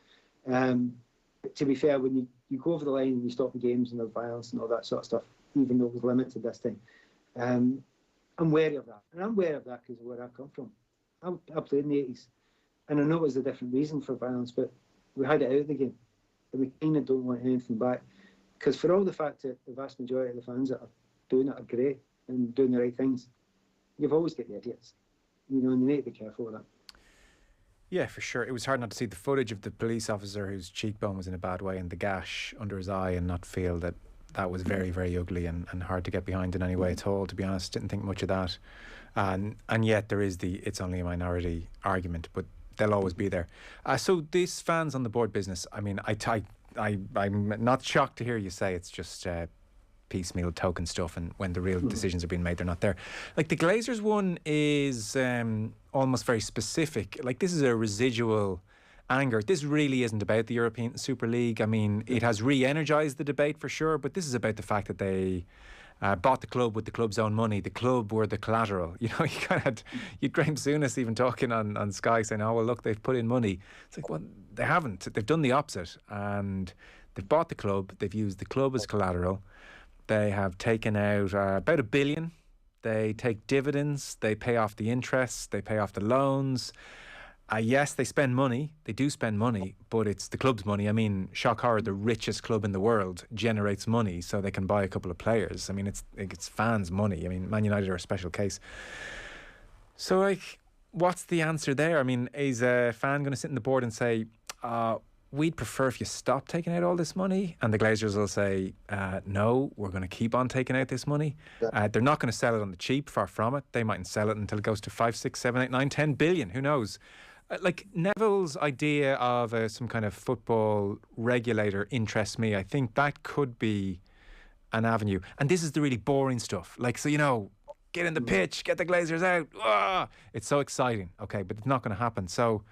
But to be fair, when you go over the line and you stop the games and the violence and all that sort of stuff, even though it was limited this time, I'm wary of that. And I'm wary of that because of where I come from. I played in the 80s. And I know it was a different reason for violence, but we had it out of the game. And we kind of don't want anything back. Because for all the fact that the vast majority of the fans that are doing it are great and doing the right things, you've always got the idiots. You know, and you need to be careful with that. Yeah, for sure. It was hard not to see the footage of the police officer whose cheekbone was in a bad way and the gash under his eye, and not feel that that was very, very ugly and hard to get behind in any way at all, to be honest. Didn't think much of that. And yet there is the it's only a minority argument, but they'll always be there. So these fans on the board business, I mean, I'm not shocked to hear you say it's just piecemeal token stuff, and when the real decisions are being made, they're not there. Like the Glazers one is almost very specific. Like this is a residual anger. This really isn't about the European Super League. I mean, it has re-energised the debate for sure, but this is about the fact that they bought the club with the club's own money. The club were the collateral. You know, you kind of had Graham Souness even talking on Sky saying, "Oh well, look, they've put in money." It's like, well, they haven't. They've done the opposite, and they've bought the club. They've used the club as collateral. They have taken out about $1 billion. They take dividends. They pay off the interests. They pay off the loans. Yes, they spend money. They do spend money, but it's the club's money. I mean, shock horror, the richest club in the world generates money so they can buy a couple of players. I mean, it's fans' money. I mean, Man United are a special case. So, like, what's the answer there? I mean, is a fan going to sit in the board and say, we'd prefer if you stop taking out all this money? And the Glazers will say, no, we're going to keep on taking out this money. They're not going to sell it on the cheap, far from it. They mightn't sell it until it goes to 5, 6, 7, 8, 9, 10 billion. Who knows? Like Neville's idea of some kind of football regulator interests me. I think that could be an avenue. And this is the really boring stuff. Like, so, you know, get in the pitch, get the Glazers out. Ah! It's so exciting. Okay, but it's not going to happen. So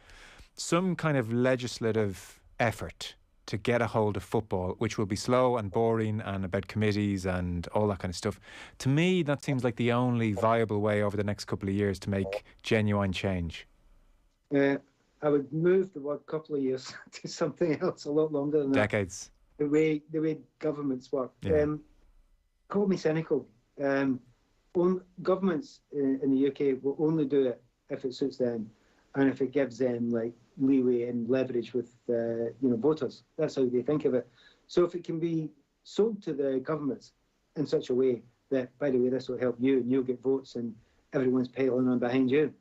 some kind of legislative effort to get a hold of football, which will be slow and boring and about committees and all that kind of stuff. To me, that seems like the only viable way over the next couple of years to make genuine change. I would move the word couple of years to something else a lot longer than decades. The way governments work. Yeah. Call me cynical. Governments in the UK will only do it if it suits them, and if it gives them like leeway and leverage with voters. That's how they think of it. So if it can be sold to the governments in such a way that, by the way, this will help you and you'll get votes and everyone's piling on behind you.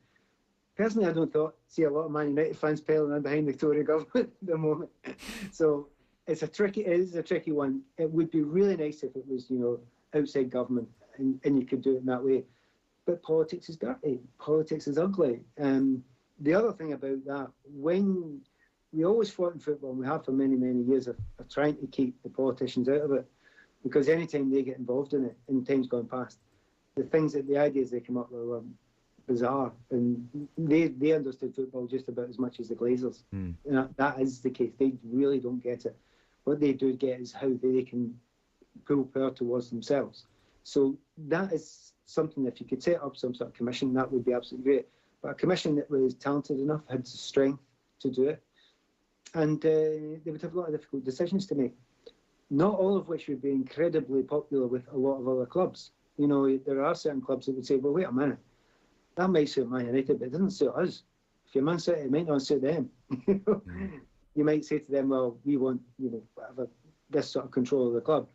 Personally, I don't see a lot of Man United fans piling on behind the Tory government at the moment. So it is a tricky one. It would be really nice if it was, outside government and you could do it in that way. But politics is dirty. Politics is ugly. The other thing about that, when we always fought in football, and we have for many, many years, of trying to keep the politicians out of it, because anytime they get involved in it, in times gone past, the ideas they come up with were bizarre, and they understood football just about as much as the Glazers. And that is the case. They really don't get it. What they do get is how they can pull power towards themselves. So that is something, if you could set up some sort of commission, that would be absolutely great. But a commission that was talented enough, had the strength to do it, and they would have a lot of difficult decisions to make, not all of which would be incredibly popular with a lot of other clubs. There are certain clubs that would say, well, wait a minute, that might suit Man United, but it doesn't suit us. If you're Man City, it might not suit them. You might say to them, well, we want, whatever, this sort of control of the club,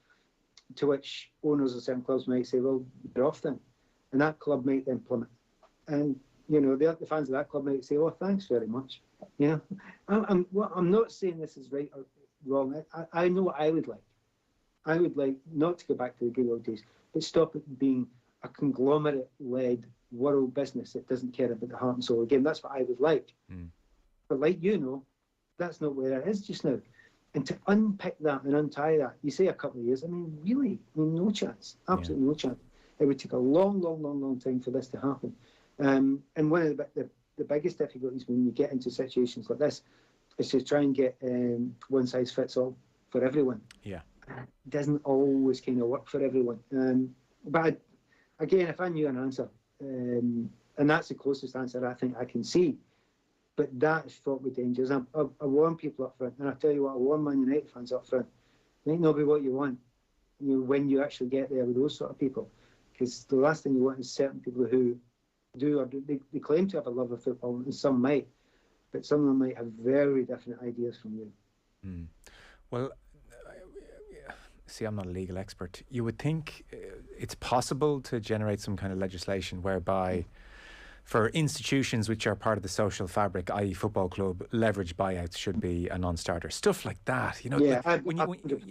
to which owners of certain clubs might say, well, you're off then. And that club might then plummet. And the fans of that club might say, "Oh, thanks very much." I'm not saying this is right or wrong. I know what I would like. I would like not to go back to the good old days, but stop it being a conglomerate-led world business that doesn't care about the heart and soul of the game. That's what I would like. But that's not where it is just now. And to unpick that and untie that, you say a couple of years. Really, no chance. Absolutely no chance. It would take a long, long, long, long time for this to happen. And one of the biggest difficulties when you get into situations like this is to try and get one size fits all for everyone. Yeah. It doesn't always kind of work for everyone. But again, if I knew an answer, and that's the closest answer I think I can see, but that is fraught with dangers. I warn people up front, and I tell you what, I warn Man United fans up front. It might not be what you want when you actually get there with those sort of people, because the last thing you want is certain people who they claim to have a love of football, and some might, but some of them might have very different ideas from you. Well, see, I'm not a legal expert. You would think it's possible to generate some kind of legislation whereby for institutions which are part of the social fabric, i.e. football club, leverage buyouts should be a non-starter. Stuff like that, you know. Yeah, when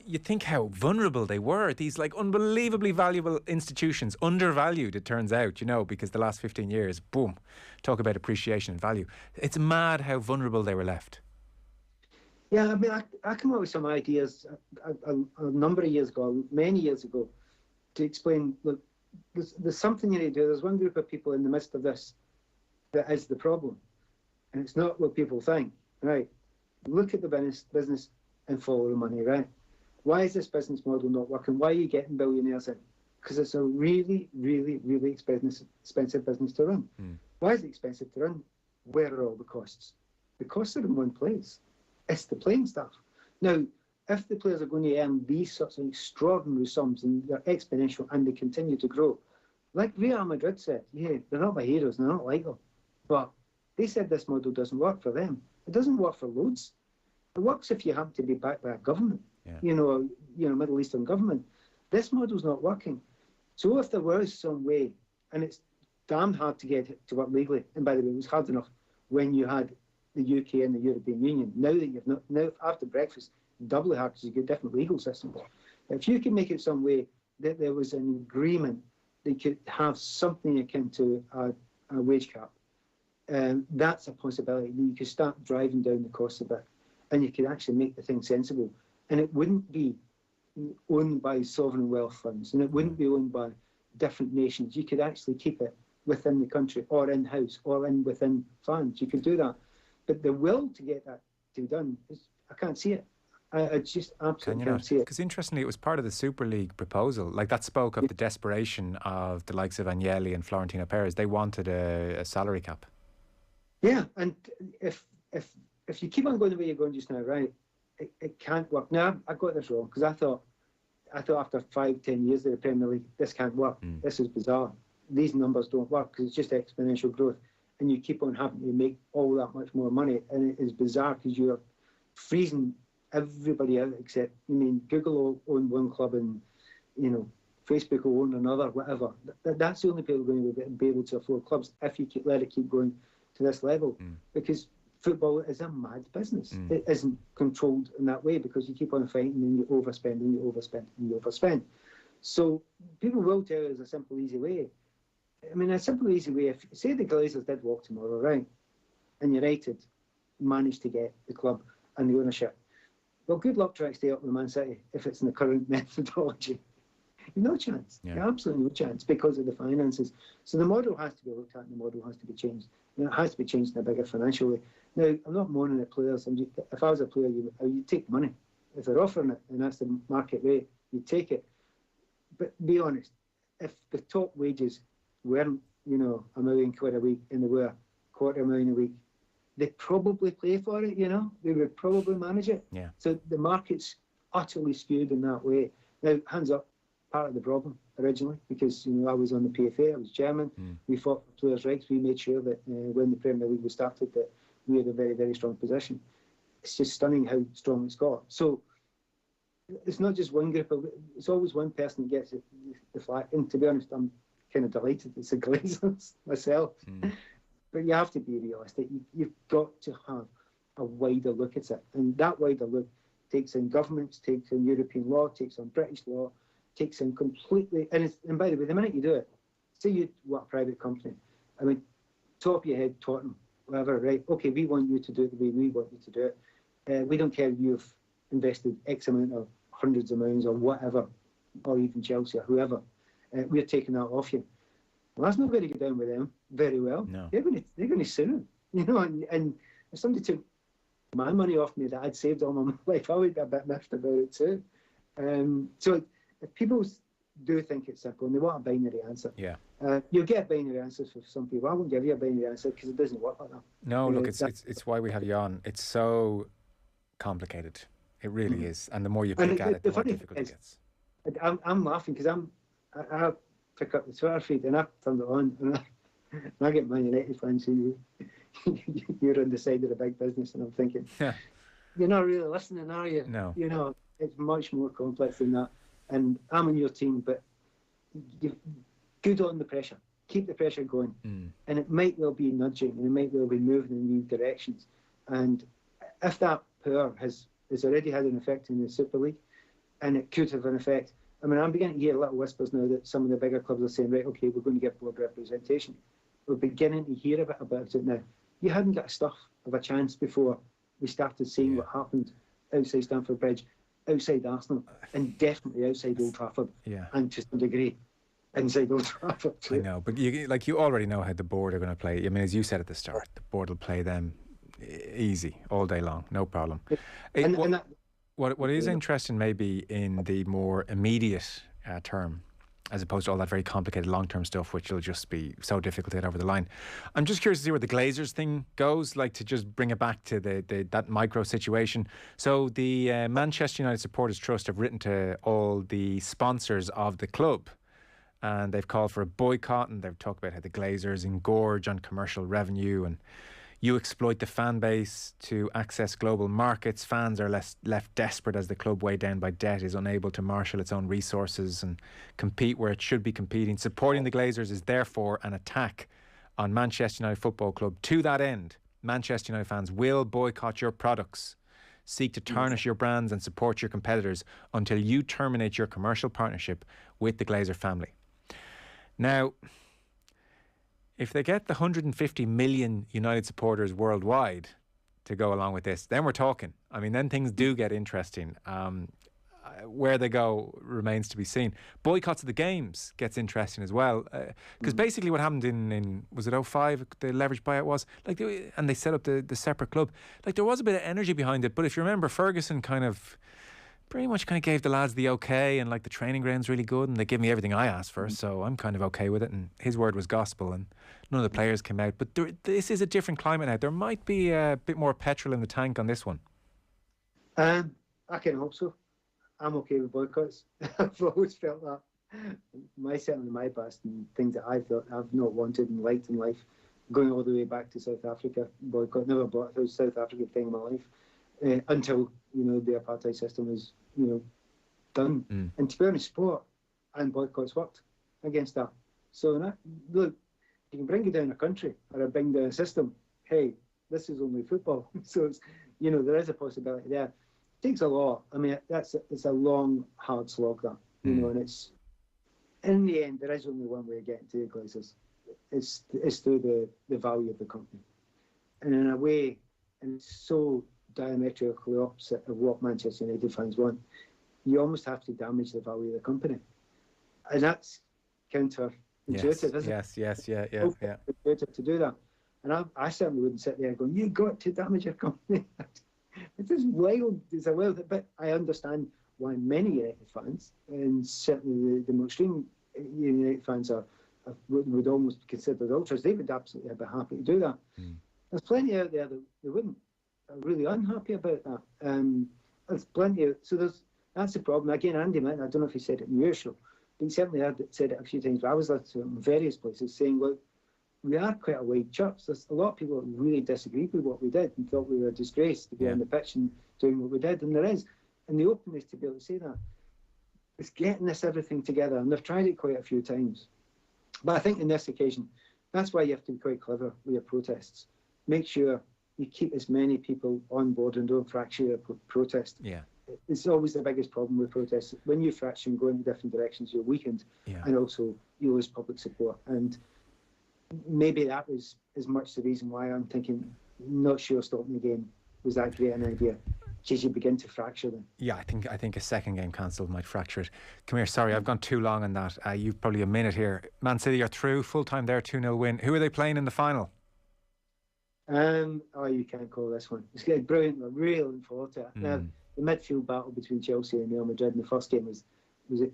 you think how vulnerable they were, these like unbelievably valuable institutions, undervalued it turns out, you know, because the last 15 years, boom, talk about appreciation and value. It's mad how vulnerable they were left. Yeah, I mean, I came up with some ideas a number of years ago, many years ago, to explain, look, there's something you need to do. There's one group of people in the midst of this that is the problem. And it's not what people think, right? Look at the business and follow the money, right? Why is this business model not working? Why are you getting billionaires in? Because it's a really, really, really expensive business to run. Why is it expensive to run? Where are all the costs? The costs are in one place. It's the playing staff. Now, if the players are going to earn these sorts of extraordinary sums and they're exponential and they continue to grow, like Real Madrid said, yeah, they're not my heroes, they're not like them. But they said this model doesn't work for them. It doesn't work for loads. It works if you happen to be backed by a government, you know, Middle Eastern government. This model's not working. So if there was some way, and it's damn hard to get it to work legally, and by the way, it was hard enough when you had the UK and the European Union. Now that you've not, now after Brexit, doubly hard because you get different legal systems. If you can make it some way that there was an agreement that could have something akin to a wage cap, that's a possibility. You could start driving down the cost of it, and you could actually make the thing sensible. And it wouldn't be owned by sovereign wealth funds, and it wouldn't be owned by different nations. You could actually keep it within the country, or in-house, or within fans. You could do that. But the will to get that to be done, I can't see it. I just absolutely can't see it. Because interestingly, it was part of the Super League proposal. Like that spoke of the desperation of the likes of Agnelli and Florentino Perez. They wanted a salary cap. Yeah, and if you keep on going the way you're going just now, right, it can't work. Now, I got this wrong because I thought after 5-10 years of the Premier League, this can't work. This is bizarre. These numbers don't work because it's just exponential growth. And you keep on having to make all that much more money. And it is bizarre because you're freezing everybody out except, Google will own one club and, Facebook will own another, whatever. That's the only people going to be able to afford clubs if you let it keep going to this level. Because football is a mad business. It isn't controlled in that way because you keep on fighting and you overspend and you overspend and you overspend. So people will tell you there's a simple, easy way. A simple, easy way, if say the Glazers did walk tomorrow, right, and United managed to get the club and the ownership, well, good luck trying to stay up with Man City if it's in the current methodology. No chance. Absolutely no chance because of the finances. So the model has to be looked at and the model has to be changed. It has to be changed in a bigger financial way. Now, I'm not moaning at players. If I was a player, you take money. If they're offering it and that's the market rate, you take it. But be honest, if the top wages weren't, £1 million a week and they were $250,000 a week, they'd probably play for it, They would probably manage it. Yeah. So the market's utterly skewed in that way. Now, hands up, part of the problem originally, because, I was on the PFA, I was chairman. We fought for players' rights. We made sure that when the Premier League was started that we had a very, very strong position. It's just stunning how strong it's got. So it's not just one group, it's always one person that gets the flack. And to be honest, I'm kind of delighted it's the Glazers myself. But you have to be realistic. You've got to have a wider look at it. And that wider look takes in governments, takes in European law, takes on British law, takes in completely... And by the way, the minute you do it, say you work a private company, top of your head, Tottenham, whatever, right? Okay, we want you to do it the way we want you to do it. We don't care if you've invested X amount of hundreds of millions or whatever, or even Chelsea or whoever. We're taking that off you. Well, that's not going to go down with them very well. No. They're going to sue them, and if somebody took my money off me that I'd saved all my life, I would be a bit miffed about it too. So if people do think it's simple and they want a binary answer, you'll get binary answers for some people. I won't give you a binary answer because it doesn't work like that. No, look, it's why we have you on. It's so complicated. It really is. And the more you pick at it, the more difficult it gets. I'm laughing because I pick up the Twitter feed and I turn it on and I get Man United fans who you're on the side of the big business, and I'm thinking, you're not really listening, are you? No. It's much more complex than that. And I'm in your team, but you're good on the pressure. keep the pressure going. And it might well be nudging, and it might well be moving in new directions. And if that power has already had an effect in the Super League, and it could have an effect. I mean, I'm beginning to hear little whispers now that some of the bigger clubs are saying, right, okay, we're going to get board representation. We're beginning to hear a bit about it now. You hadn't got a stuff of a chance before we started seeing what happened outside Stamford Bridge, outside Arsenal, and definitely outside Old Trafford, and to some degree inside Old Trafford too. I know, but you already know how the board are going to play. I mean, as you said at the start, the board will play them easy all day long, no problem. What is interesting maybe in the more immediate term, as opposed to all that very complicated long-term stuff, which will just be so difficult to get over the line. I'm just curious to see where the Glazers thing goes, like to just bring it back to that micro situation. So the Manchester United Supporters Trust have written to all the sponsors of the club, and they've called for a boycott, and they've talked about how the Glazers engorge on commercial revenue and you exploit the fan base to access global markets. Fans are left desperate as the club, weighed down by debt, is unable to marshal its own resources and compete where it should be competing. Supporting the Glazers is therefore an attack on Manchester United Football Club. To that end, Manchester United fans will boycott your products, seek to tarnish your brands and support your competitors until you terminate your commercial partnership with the Glazer family. Now, if they get the 150 million United supporters worldwide to go along with this, then we're talking. I mean, then things do get interesting. Where they go remains to be seen. Boycotts of the games gets interesting as well. Because basically what happened in was it 05, the leverage buyout was? And they set up the separate club. Like, there was a bit of energy behind it, but if you remember, Ferguson pretty much gave the lads the okay, and like the training ground's really good, and they give me everything I asked for, so I'm kind of okay with it, and his word was gospel, and none of the players came out. But this is a different climate now. There might be a bit more petrol in the tank on this one. I can hope so. I'm okay with boycotts. I've always felt that. Certainly my past and things that I've not wanted and liked in life, going all the way back to South Africa, boycott. Never bought a South African thing in my life. Until the apartheid system was done, and to be honest, sport and boycotts worked against that. So look, you can bring you down a country or bring down a system. Hey, this is only football, so it's there is a possibility there. It takes a lot. I mean, it's a long, hard slog that and it's in the end there is only one way of getting to the Glazers. It's through the value of the company, and in a way, and it's so diametrically opposite of what Manchester United fans want. You almost have to damage the value of the company, and that's counterintuitive, isn't it? Yes, yeah. Counterintuitive to do that, and I certainly wouldn't sit there going, "You got to damage your company." It's just wild. It's a wild, but I understand why many United fans, and certainly the more extreme United fans would almost be considered ultras. They would absolutely be happy to do that. There's plenty out there that they wouldn't. Are really unhappy about that. There's plenty that's the problem. Again, Andy Mitten, I don't know if he said it in your show, but he certainly had said it a few times. But I was listening to him in various places saying, look, we are quite a wide church. There's a lot of people that really disagreed with what we did and thought we were a disgrace to be on the pitch and doing what we did. And there is. And the openness to be able to say that. It's getting everything together. And they've tried it quite a few times. But I think in this occasion, that's why you have to be quite clever with your protests. Make sure you keep as many people on board and don't fracture your protest. Yeah. It's always the biggest problem with protests. When you fracture and go in different directions, you're weakened, and also you lose public support. And maybe that was as much the reason why I'm thinking, not sure stopping the game was that great an idea, because you begin to fracture them. Yeah, I think a second game cancelled might fracture it. Come here, sorry, I've gone too long on that. You've probably a minute here. Man City are through, full time there, 2-0 win. Who are they playing in the final? You can't call this one. It's getting brilliant. We're really looking forward to it. Now, the midfield battle between Chelsea and Real Madrid in the first game was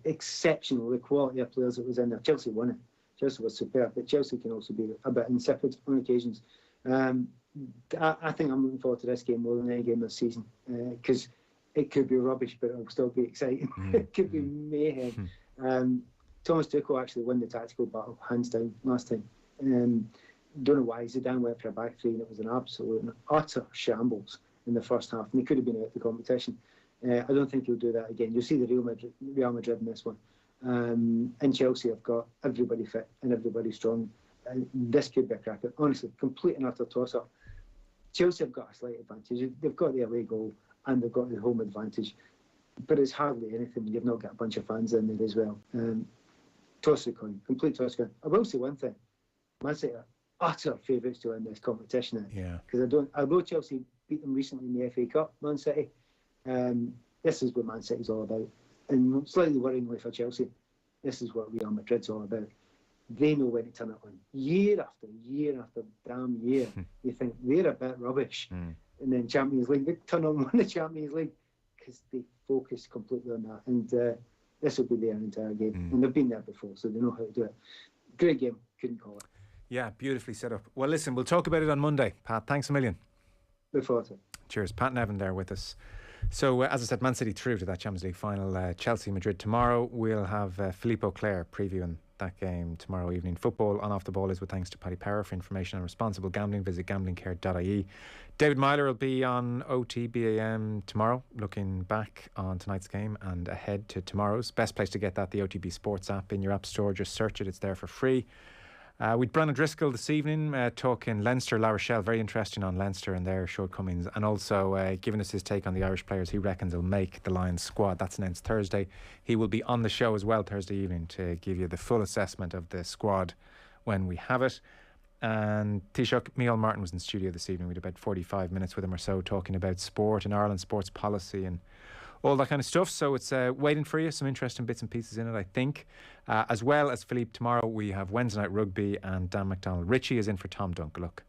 exceptional. The quality of players that was in there. Chelsea won it. Chelsea was superb, but Chelsea can also be a bit insipid on occasions. I think I'm looking forward to this game more than any game this season, because it could be rubbish, but it'll still be exciting. It could be mayhem. Thomas Tuchel actually won the tactical battle hands down last time. Don't know why Zidane went for a back three, and it was an absolute and utter shambles in the first half, and he could have been out of the competition. I don't think he'll do that again. You'll see the Real Madrid in this one. And Chelsea have got everybody fit and everybody strong. And this could be a cracker. Honestly, complete and utter toss-up. Chelsea have got a slight advantage. They've got the away goal and they've got the home advantage. But it's hardly anything. You've not got a bunch of fans in there as well. Toss the coin, complete toss the coin. I will say one thing. Man City are utter favourites to win this competition. Yeah. Because although Chelsea beat them recently in the FA Cup, Man City, this is what Man City's all about. And slightly worryingly for Chelsea, this is what Real Madrid's all about. They know when to turn it on. Year after damn year, you think they're a bit rubbish. And then Champions League, they turn on the Champions League because they focus completely on that. And this will be their entire game. And they've been there before, so they know how to do it. Great game, couldn't call it. Yeah, beautifully set up. Well, listen, we'll talk about it on Monday. Pat, thanks a million. Look forward to it. Cheers. Pat Nevin there with us. So, as I said, Man City through to that Champions League final. Chelsea-Madrid tomorrow. We'll have Philippe Auclair previewing that game tomorrow evening. Football on Off the Ball is with thanks to Paddy Power. For information on responsible gambling, visit gamblingcare.ie. David Myler will be on OTB AM tomorrow, looking back on tonight's game and ahead to tomorrow's. Best place to get that, the OTB Sports app in your app store. Just search it, it's there for free. With Brandon Driscoll this evening, talking Leinster, La Rochelle, very interesting on Leinster and their shortcomings, and also giving us his take on the Irish players he reckons will make the Lions squad. That's announced Thursday. He will be on the show as well Thursday evening to give you the full assessment of the squad when we have it. And Taoiseach Micheál Martin was in studio this evening. We had about 45 minutes with him or so talking about sport in Ireland, sports policy and all that kind of stuff. So it's waiting for you, some interesting bits and pieces in it, I think. As well as Philippe, tomorrow we have Wednesday night rugby and Dan McDonald. Richie is in for Tom Dunk. Look.